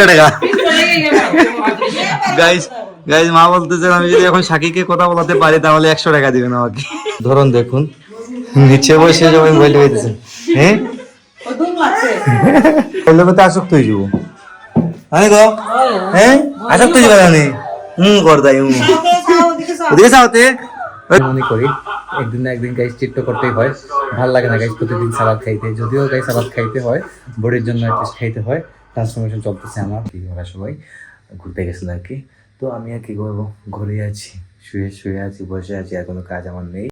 টাকা guys guys মা বলতেছেন আমি যদি এখন সাকিকে কথা বলাতে পারি তাহলে 100 টাকা দিবেন আমাকে। ধরুন দেখুন নিচে বসে সবাই মোবাইল টিপাইতেছেন। হ্যাঁ লোকে আসক্ত হয়ে যাবো আমি গো। হ্যাঁ আসক্ত হয়ে যাবে আমি করদাই ওদিকে চাওতে মনে করি একদিন না একদিন গাইস চিট তো করতেই হয়। ভালো লাগে না গাইস প্রতিদিন সালাদ খাইতে, যদিও গাইস সালাদ খাইতে হয় বডির জন্য অ্যাটলিস্ট খাইতে হয়। ট্রান্সফরমেশন চলতেছে আমার, কি ওরা সবাই ঘুরতে গেছিল আর কি। তো আমি আর কি করবো, ঘুরে আছি, শুয়ে আছি, বসে আছি, আর কোনো কাজ আমার নেই।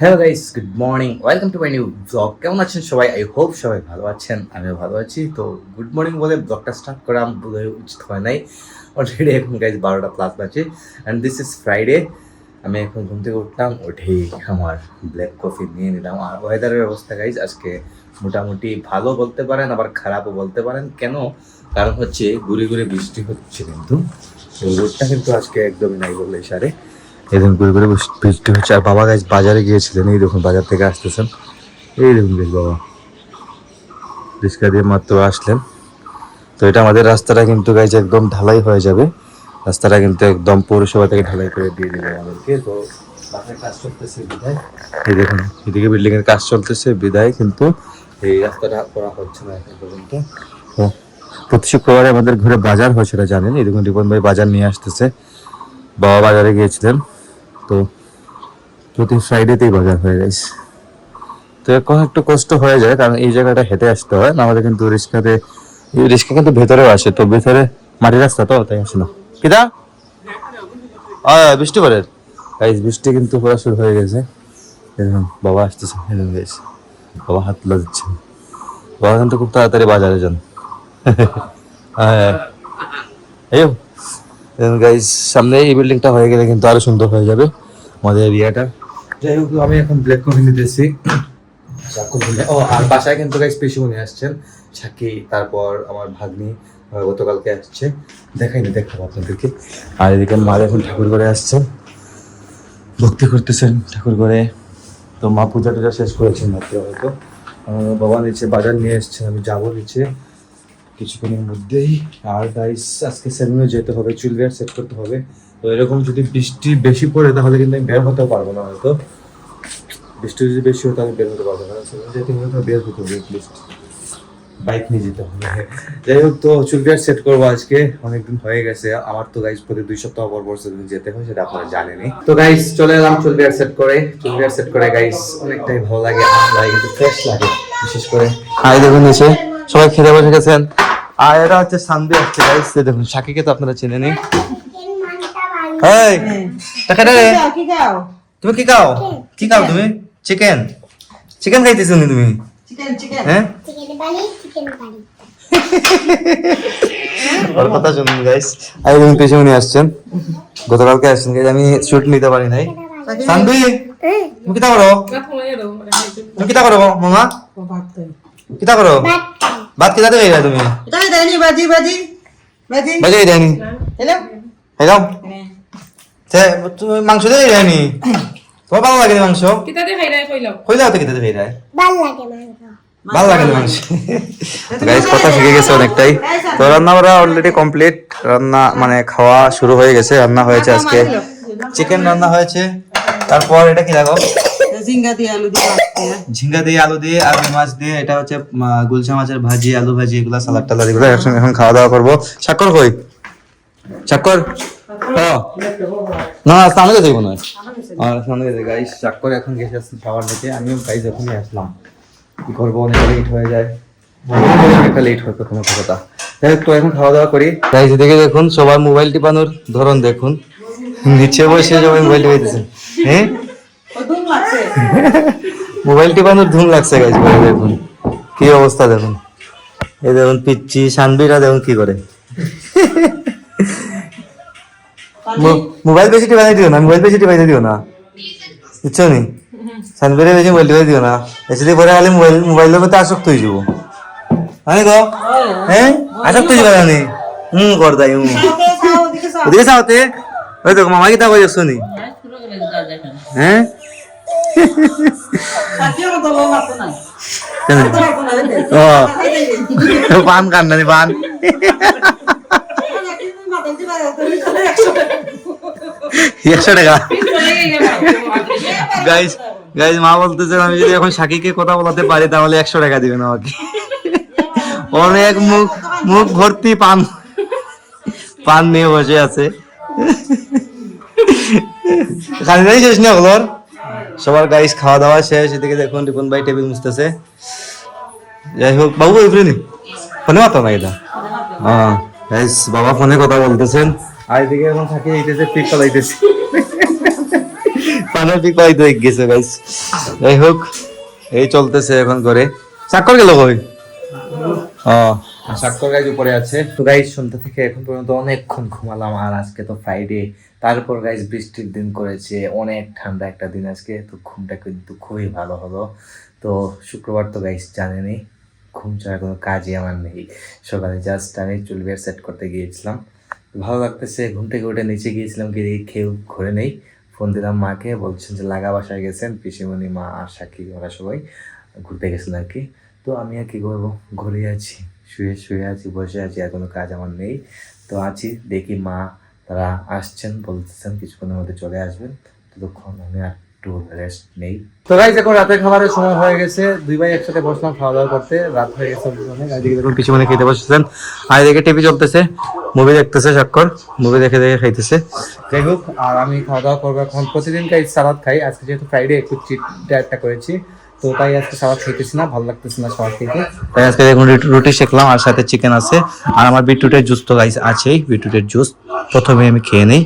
Hello guys, good morning, welcome to my new blog. কেমন আছেন সবাই? আই হোপ সবাই ভালো আছেন, আমিও ভালো আছি। তো গুড মর্নিং বলে ব্লগটা স্টার্ট করা বলে উচিত হয় নাই। অলরেডি এখন গাইস 12টা প্লাস বাজে অ্যান্ড দিস ইজ ফ্রাইডে। আমি এখন ঘুম থেকে উঠলাম, উঠেই আমার ব্ল্যাক কফি নিয়ে নিলাম। আর ওয়েদারের অবস্থা গাইস আজকে মোটামুটি ভালো বলতে পারেন, আবার খারাপও বলতে পারেন। কেন? কারণ হচ্ছে ঘুরে ঘুরে বৃষ্টি হচ্ছে, কিন্তু রোদটা কিন্তু আজকে একদমই নাই বললে সারে। এই দেখুন ঘুরে ঘুরে বৃষ্টি হচ্ছে। আর বাবা গাইস বাজারে গিয়েছিলেন, এই দেখুন বাজার থেকে আসতেছেন, এই দেখুন বেশ বাবা রিক্সা দিয়ে মাত্র আসলেন। তো এটা আমাদের রাস্তাটা কিন্তু গাইস একদম ঢালাই হয়ে যাবে, রাস্তাটা কিন্তু একদম পৌরসভা থেকে ঢালাই করে দিয়ে দিবে আমাদেরকে। তো বাসায় কাজ চলতেছে বিদায়, এই দেখুন এদিকে বিল্ডিং এর কাজ চলতেছে বিদায়, কিন্তু এই রাস্তাটা করা হচ্ছে না এখন পর্যন্ত। তো প্রতি শুক্রবারে আমাদের ঘরে বাজার হয়, সেটা জানেন। এই দেখুন রিপন ভাই বাজার নিয়ে আসতেছে, বাবা বাজারে গিয়েছিলেন। তো প্রতি ফ্রাইডেতেই বাজার হয়ে গেছে। তো এখন একটু কষ্ট হয়ে যায়, কারণ এই জায়গাটা হেঁটে আসতে হয় না, আমাদের কিন্তু রিক্সাতে, রিক্সা কিন্তু ভেতরেও আসে, তো ভেতরে মাটির রাস্তা তো তাই আসে না। কিদা বৃষ্টি পরে গাইস, বৃষ্টি কিন্তু পড়া শুরু হয়ে গেছে। বাবা আসতেছে, বাবা হাত তুলে দিচ্ছে। বাবা কিন্তু খুব তাড়াতাড়ি বাজারে যান। গাইস সামনে এই বিল্ডিংটা হয়ে গেলে কিন্তু আরো সুন্দর হয়ে যাবে আমাদের এরিয়াটা। যাই হোক, আমি এখন ব্ল্যাক কফি নিতেছি। ও আর বাসায় কিন্তু গাইস পিসিমণি আসছেন, সাকি, তারপর আমার ভাগ্নি গতকালকে আসছে, দেখাবো আপনাদেরকে। আর এদিকে মা এখন ঠাকুর ঘরে আসছেন, ভক্তি করতেছেন ঠাকুর ঘরে। তো মা পূজা টুজা শেষ করেছেন মাত্র হয়তো। বাবা নিচে বাজার নিয়ে এসছেন, আমি যাবো নিচে কিছুক্ষণের মধ্যেই। আর গাইস আজকে সেলুনে যেতে হবে, চুল হেয়ার সেট করতে হবে। তো এরকম যদি বৃষ্টি বেশি পড়ে তাহলে কিন্তু আমি বের হতেও পারবো না হয়তো। বৃষ্টি যদি বেশি হয় তাহলে বের হতে পারবো না, সেলুনে যেতে হলে তো বের হতে হবে, এটলিস্ট বাইক নিয়ে যেতে হবে। যাই হোক, তো চুল হেয়ার সেট করবো আজকে, অনেকদিন হয়ে গেছে আমার তো গাইস, প্রতি 2 সপ্তাহ পর সেলুনে যেতে হয়, সেটা আপনারা জানেনই। তো গাইস চলে এলাম চুল হেয়ার সেট করে গাইস অনেকটাই ভালো লাগে, কিন্তু ফ্রেশ লাগে বিশেষ করে। হাই দেখুন নিচে সবাই খেতে বসে গেছেন। আর এটা হচ্ছে সানবি আসছে গাইস, দেখুন সাকিকে তো আপনারা চেনেনই। এই টাকা রে, তুমি কি খাও তুমি? চিকেন খাইতেছো তুমি? হ্যাঁ ওর কথা শুনুন গাইস। আর তুমি পেছনে আসছেন, গতকালকে আসছেন গাইস, আমি শুট নিতে পারি নাই। সানবি তুমি কিতা করো মামা? কিতা করো? ভাত কিতাতে খাইলা তুমি? বাজি দেয়নি। হ্যালো তুমি মাংস দিয়ে দেয়নি? তোমার ভালো লাগে মাংস? কইলাও তো কিতাতে খাইলা? ভালো লাগে মাংস। গাইস কথা শিখে গেছে অনেকটাই। তো রান্না বাড়া অলরেডি কমপ্লিট, রান্না মানে খাওয়া শুরু হয়ে গেছে। রান্না হয়েছে আজকে চিকেন রান্না হয়েছে, তারপর এটা কি লাগো? ঝিঙ্গা দিয়ে আলু দিয়ে আর মাছ দিয়ে, এটা হচ্ছে গুলশা মাছের ভাজি, আলু ভাজি, এগুলা সালাদ টালাদ এগুলো একসঙ্গে এখন খাওয়া দাওয়া করবো। স্বাক্ষর কই? স্বাক্ষর না সামনে যেতে মনে হয়, সামনে যেতে গাইস। স্বাক্ষর এখন গেছে খাবার নিতে, আমিও গাইস এখনই আসলাম। কি করবো, অনেক লেট হয়ে যায়, একটা লেট হয় প্রথমত কথা। যাই হোক, তো এখন খাওয়া দাওয়া করি গাইস। দেখে দেখুন সবার মোবাইল টিপানোর ধরন দেখুন, নিচে বসে সবাই মোবাইল টিপাইতেছে। হ্যাঁ মোবাইল টিপানোর ধুম লাগছে গাইস, দেখুন কি অবস্থা দেখুন। এই দেখুন পিচ্ছি শানবিরা দেখুন কি করে। মোবাইল বেশি টিপাই দিও না, বুঝছো নি? শানবিরে বেশি মোবাইল টিপাই দিও না, এসে পরে খালি মোবাইলের মধ্যে আসক্ত হয়ে যাবো। আমি গো হ্যাঁ আসক্ত হয়ে যাবে আমি করদাই ওদিকে চাওতে। ওই দেখো মামা কিতা কই যাচ্ছ নি? হ্যাঁ ও পান খান না পান 100 টাকা গাইস গাইস মা বলতেছে আমি যদি এখন সাকিকে কথা বলাতে পারি তাহলে 100 টাকা দিবেন আমাকে অনেক মুখ মুখ ভর্তি পান পান নিয়ে বসে আছে খালি নাই শেষ না হলোর সবার গাইস খাওয়া দাওয়া শেষ এদিকে দেখুন রিপন ভাই টেবিল মুছতেছে যাই হোক বাবু এফরিনি ফোনে মাত্র না এটা হ্যাঁ গাইস বাবা ফোনে কথা বলতেছেন আর এদিকে এখন থাকি এইতেছে পিক কলাইতেছে পানের পিক কলাইতে গেছে গাইস যাই হোক এই চলতেছে এখন করে চাকর গেল কই সাক্ষর গাইজ উপরে আছে তো গাইজ সন্ধ্যা থেকে এখন পর্যন্ত অনেকক্ষণ ঘুমালাম আর আজকে তো ফ্রাইডে তারপর গাইজ বৃষ্টির দিন করেছে অনেক ঠান্ডা একটা দিন আজকে তো ঘুমটা কিন্তু খুবই ভালো হলো তো শুক্রবার তো গাইজ জানেনি ঘুম ছাড়া কোনো কাজই আমার নেই সকালে জাস্ট আমি চুল বের সেট করতে গিয়েছিলাম ভালো লাগতেছে ঘুম থেকে উঠে নিচে গিয়েছিলাম কি খেয়ে ঘুরে নেই ফোন দিলাম মাকে বলছেন যে লাগা বাসায় গেছেন পিসিমণি মা আর সাক্ষী ওরা সবাই ঘুরতে গেছেন আর কি তো আমি আর কি করবো ঘুরে আছি শুয়ে আছি বসে আছি আর কোনো কাজ আমার নেই তো আছি দেখি মা তারা আসছেন বলতেছেন কিছুক্ষণের মধ্যে চলে আসবেন ততক্ষণ আমি একটু রেস্ট নেই তো গাইস এখন রাতের খাবারের সময় হয়ে গেছে দুই ভাই একসাথে বসলাম খাওয়া দাওয়া করতে রাত হয়ে গেছে অনেক এদিকে দেখুন পিছনে খেতে বসেছেন আর এদিকে টিভি চলতেছে মুভি দেখতেছে সাক্ষর মুভি দেখে দেখে খাইতেছে যাই হোক আর আমি খাওয়া দাওয়া করবো এখন প্রতিদিন সালাদ খাই আজকে যেহেতু ফ্রাইডে একটু চিট একটা করেছি তো তাই আজকে সালাদ খাইতেছি না ভালো লাগতেছে না সালাদ খেতে তাই আজকে দেখুন রুটি শেখলাম আর সাথে চিকেন আছে আর আমার বিটরুটের জুস তো গাইস আছেই বিটরুটের জুস প্রথমে আমি খেয়ে নেই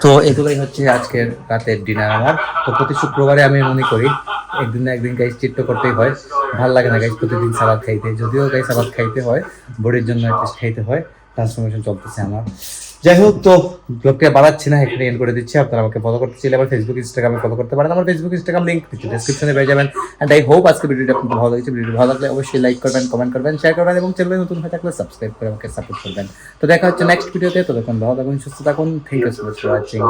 তো এগুলোই হচ্ছে আজকের রাতের ডিনার আমার তো প্রতি শুক্রবারে আমি মনে করি একদিন না একদিন গাইস চিট তো করতেই হয় ভালো লাগে না গাইস প্রতিদিন সালাদ খাইতে যদিও গাইস সালাদ খাইতে হয় বডির জন্য অ্যাটলিস্ট খাইতে হয় ট্রান্সফরমেশন চলতেছে আমার যাই হোক তো ব্লগটা বাড়াচ্ছি না এখানে এন্ড করে দিচ্ছি আপনারা আমাকে ফলো করতে চাইলে আমার ফেসবুক ইনস্টাগ্রামে ফলো করতে পারেন আমার ফেসবুক ইনস্টাগ্রাম লিংক ডেসক্রিপশনে পেয়ে যাবেন এন্ড আই হোপ আজকে ভিডিওটা আপনাদের ভালো লেগেছে ভিডিওটা ভালো লাগলে অবশ্যই লাইক করবেন কমেন্ট করবেন শেয়ার করবেন এবং চ্যানেলে নতুন হয়ে থাকলে সাবস্ক্রাইব করে আমাকে সাপোর্ট করবেন তো দেখা হচ্ছে নেক্সট ভিডিওতে ততক্ষণ ভালো থাকুন সুস্থ থাকুন thank you so much for watching